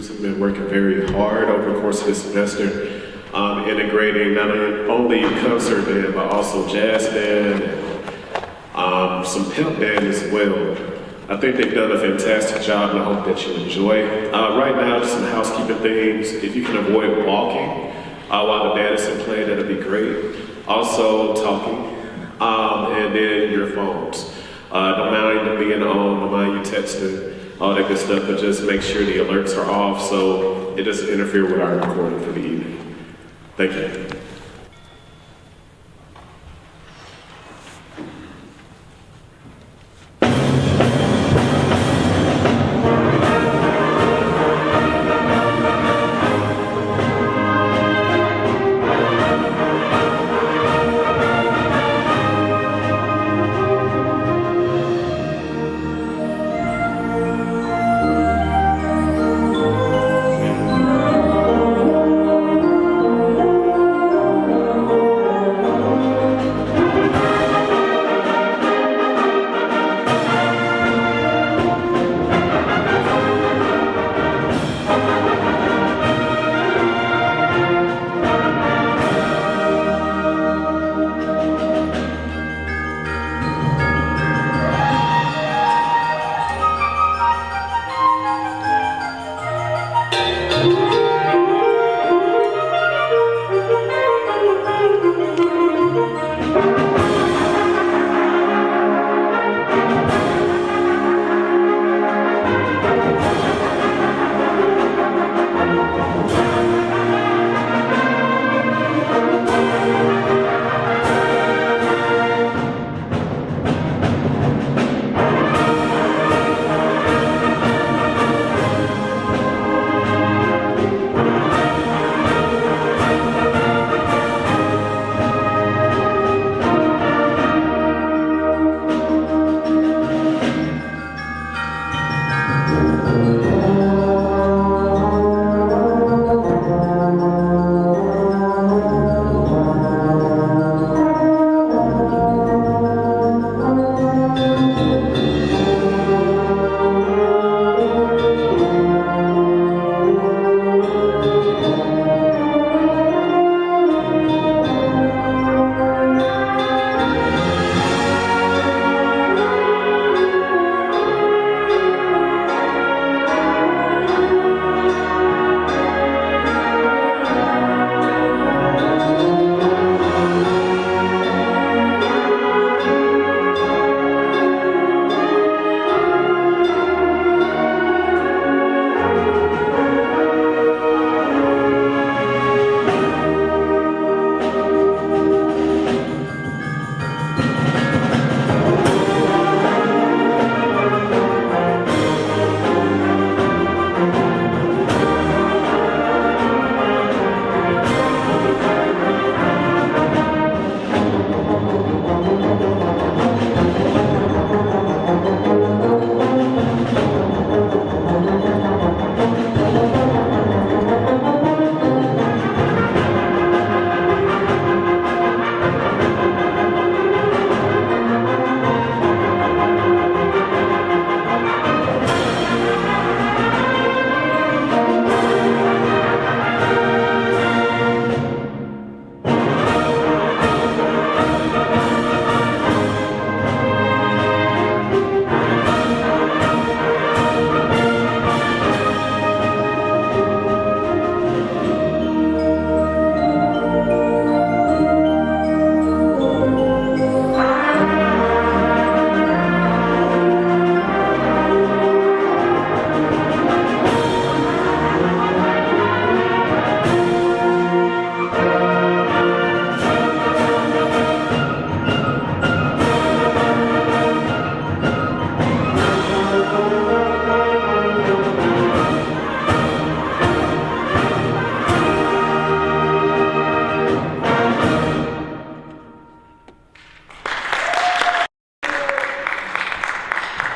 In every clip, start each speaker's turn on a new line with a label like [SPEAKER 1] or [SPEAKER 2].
[SPEAKER 1] students have been working very hard over the course of this semester, integrating not only concert band, but also jazz band, and some pep band as well. I think they've done a fantastic job, and I hope that you enjoy. Right now, just some housekeeping things. If you can avoid walking while the band is in play, that'd be great. Also, talking, and then your phones. Don't mind them being on, don't mind you texting, all that good stuff, but just make sure the alerts are off so it doesn't interfere with our recording for the evening. Thank you.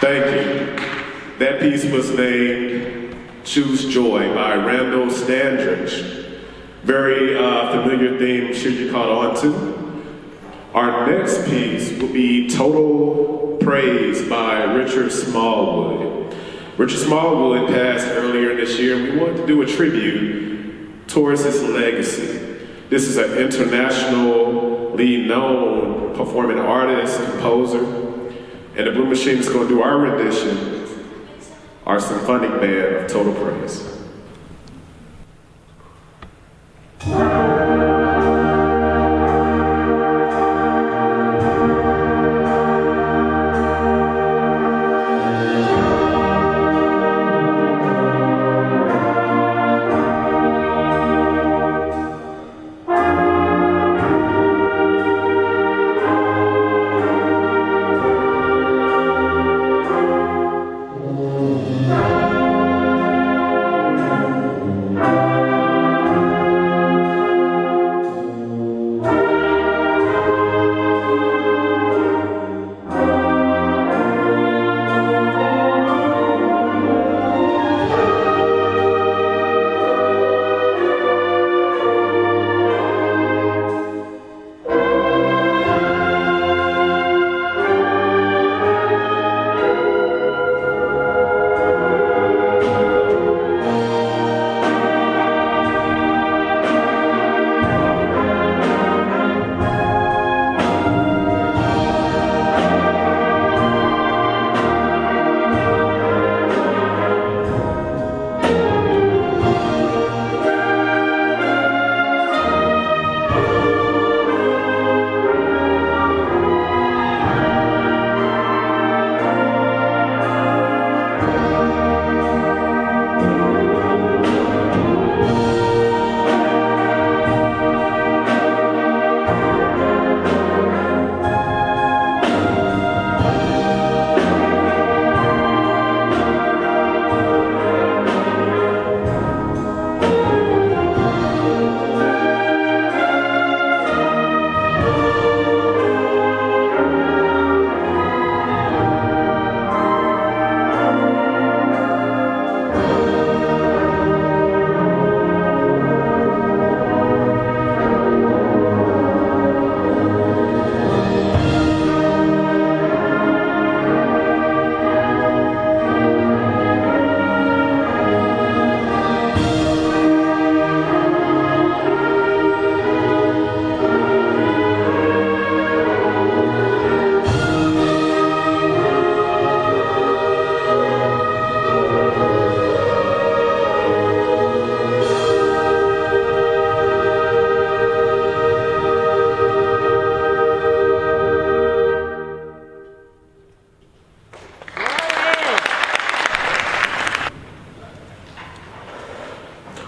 [SPEAKER 1] Thank you. That piece was named Choose Joy by Randall Standridge. Very familiar theme, I'm sure you caught on to. Our next piece will be Total Praise by Richard Smallwood. Richard Smallwood passed earlier this year. We wanted to do a tribute towards his legacy. This is an internationally known performing artist, composer, and the Blue Machine is going to do our rendition, our symphonic band of Total Praise.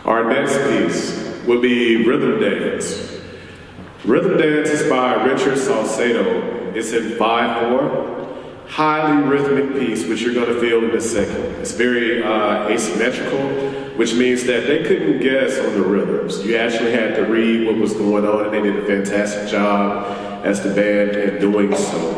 [SPEAKER 1] Our next piece will be Rhythm Dance. Rhythm Dance is by Richard Salcedo. It's in 5/4. Highly rhythmic piece, which you're going to feel in a second. It's very asymmetrical, which means that they couldn't guess on the rhythms. You actually had to read what was going on, and they did a fantastic job as the band in doing so.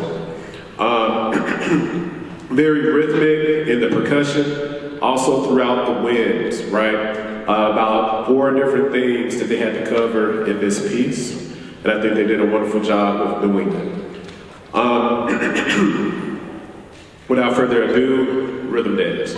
[SPEAKER 1] Very rhythmic in the percussion, also throughout the winds, right? About 4 different things that they had to cover in this piece, and I think they did a wonderful job of doing it. Without further ado, Rhythm Dance.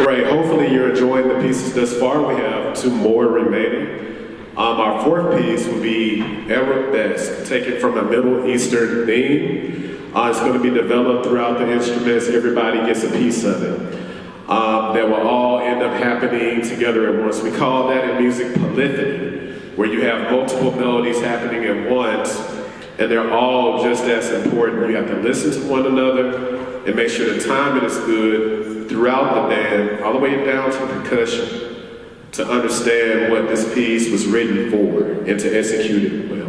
[SPEAKER 1] Right, hopefully you're enjoying the pieces thus far. We have two more remaining. Our fourth piece will be Arabesque, taken from a Middle Eastern theme. It's going to be developed throughout the instruments. Everybody gets a piece of it. That will all end up happening together at once. We call that in music polyphony, where you have multiple melodies happening at once, and they're all just as important. You have to listen to one another and make sure the timing is good throughout the band, all the way down to percussion, to understand what this piece was written for and to execute it well.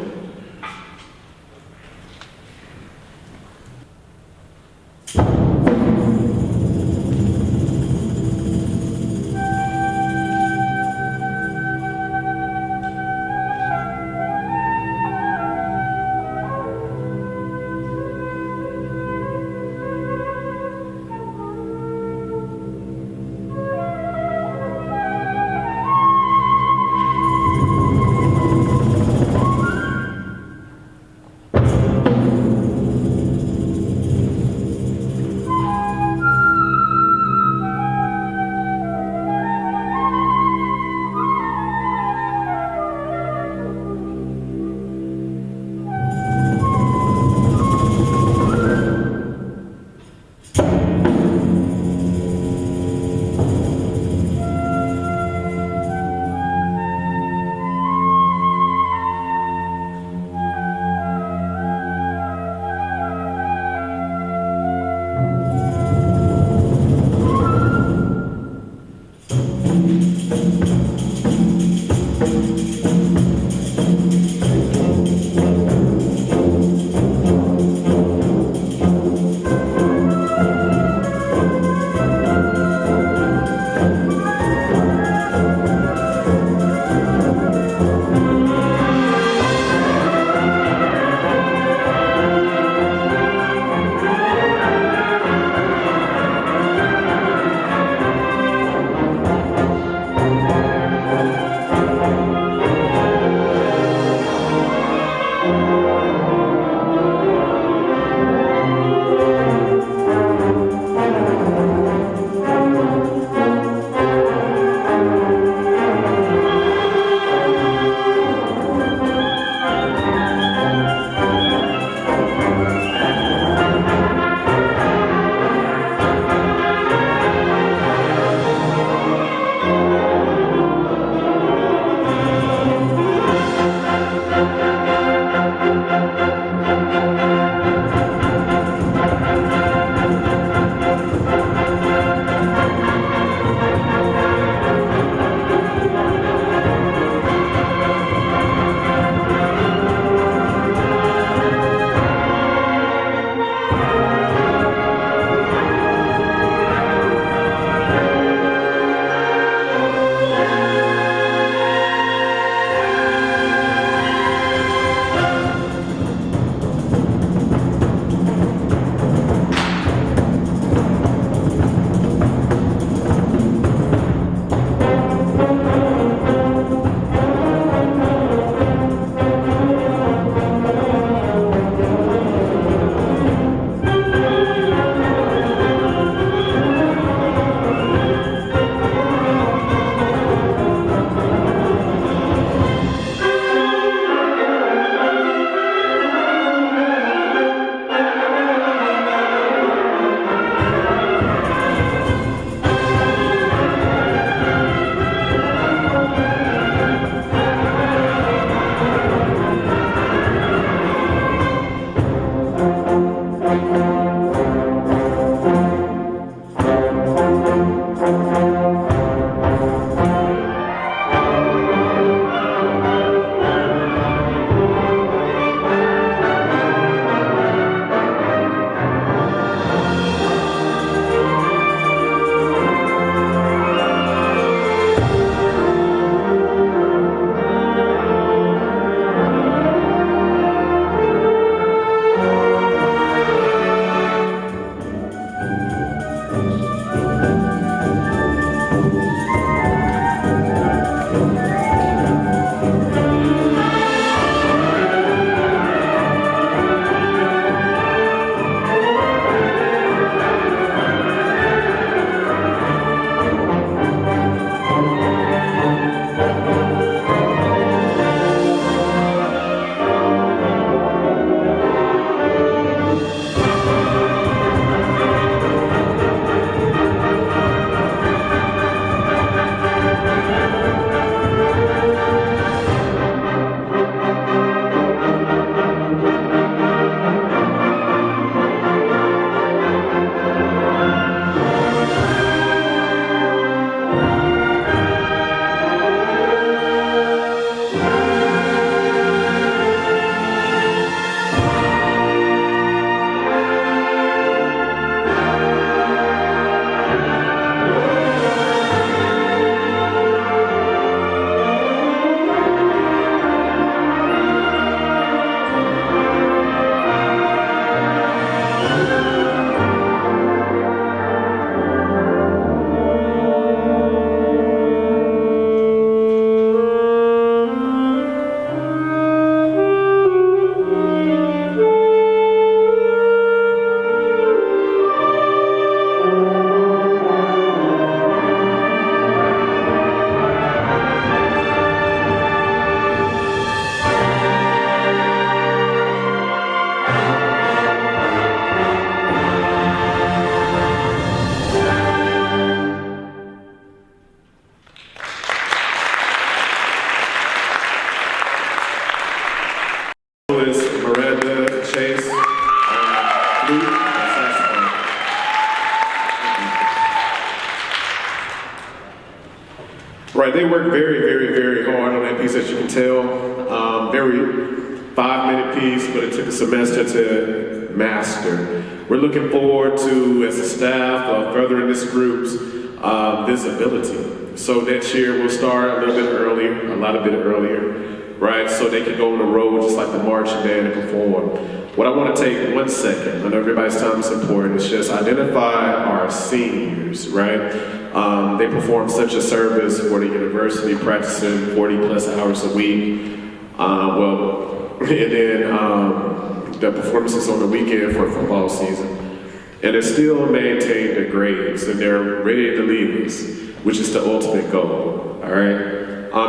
[SPEAKER 1] Right, they work very, very, very hard on that piece, as you can tell. Very 5-minute piece, but it took a semester to master. We're looking forward to, as a staff, furthering this group's visibility. So next year we'll start a little bit earlier, a lot of bit earlier, right? So they can go on the road just like the marching band and perform. What I want to take 1 second, I know everybody's time is important, is just identify our seniors, right? They perform such a service for the university, practicing 40 plus hours a week. And then the performances on the weekend for football season. And they still maintain their grades, and they're ready to leave us, which is the ultimate goal, all right?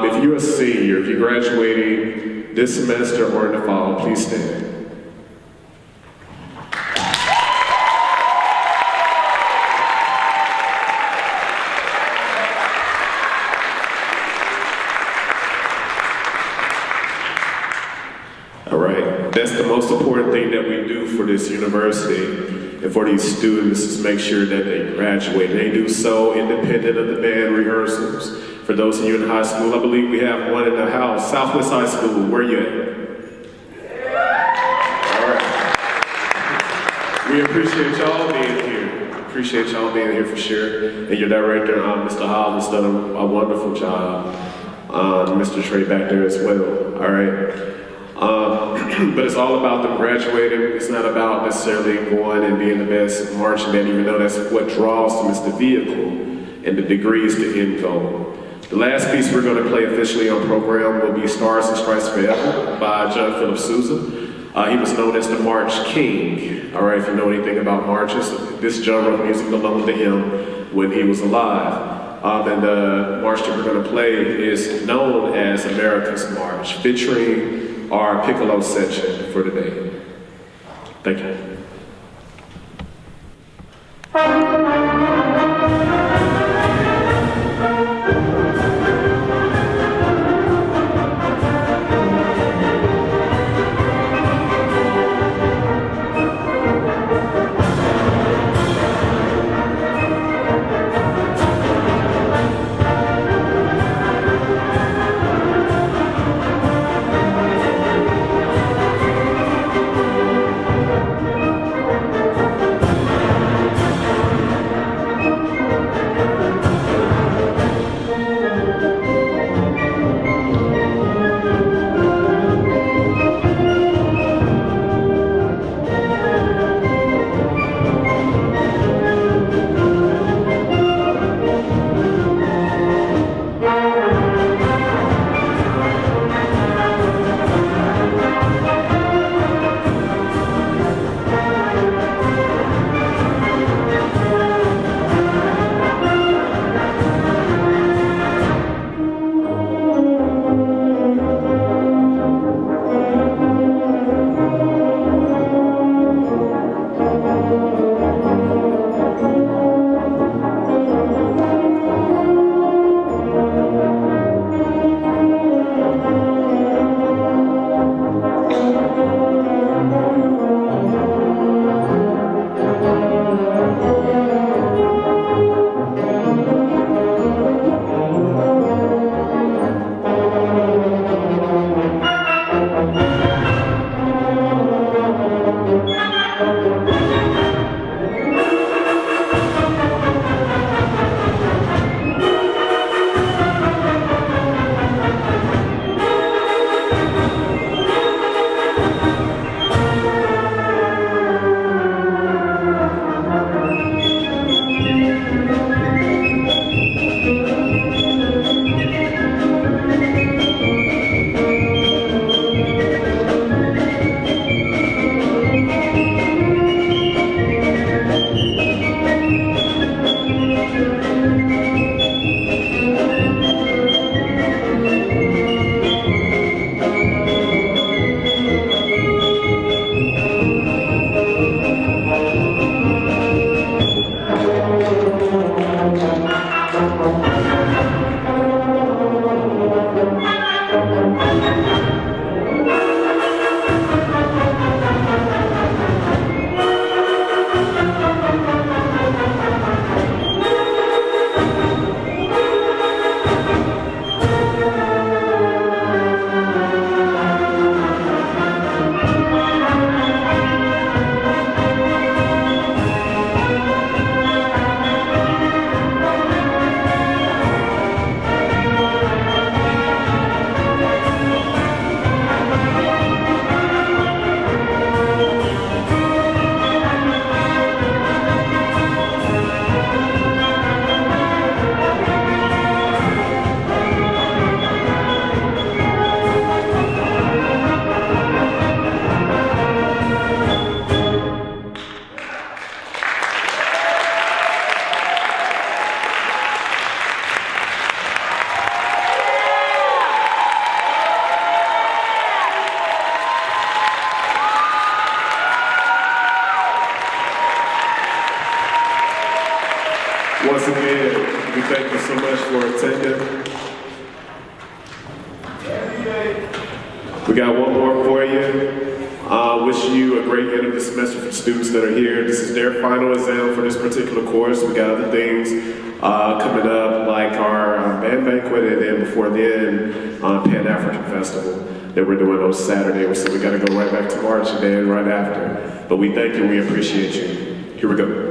[SPEAKER 1] If you're a senior, if you're graduating this semester or in the fall, please stand. All right, that's the most important thing that we do for this university and for these students is make sure that they graduate. They do so independent of the band rehearsals. For those of you in high school, I believe we have one in the house. Southwest High School, where you at? All right. We appreciate y'all being here. Appreciate y'all being here for sure. And your director, Mr. Hall, has done a wonderful job. Mr. Trey back there as well, all right? But it's all about them graduating. It's not about necessarily going and being the best marching band, even though that's what draws them is the vehicle and the degrees to end goal. The last piece we're going to play officially on program will be Stars and Stripes Forever by John Philip Sousa. He was known as the March King. All right, if you know anything about marches, this genre of music belonged to him when he was alive. And the march that we're going to play is known as America's March, featuring our piccolo section for today. Thank you. Again, we thank you so much for attending. We got one more for you. Wish you a great end of the semester for students that are here. This is their final exam for this particular course. We got other things coming up, like our band banquet, and then before then, Pan-African Festival that we're doing on Saturday. So we got to go right back to March and then right after. But we thank you, we appreciate you. Here we go.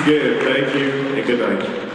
[SPEAKER 1] Again, thank you and good night.